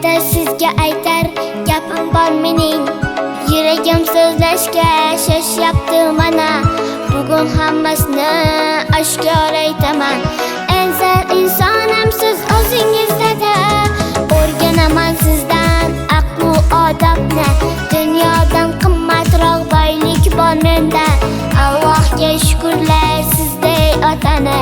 Hayotda sizga aytar gapim bor mening. Yuragim so'zlashga shoshyapti mana. Bugun hammasini oshkor aytaman. Ensar insonim siz o'zingizda. O'rganaman sizdan aql va odobni. Dunyodan qimmatroq boylik bor menda. Allohga shukrlar sizday otani.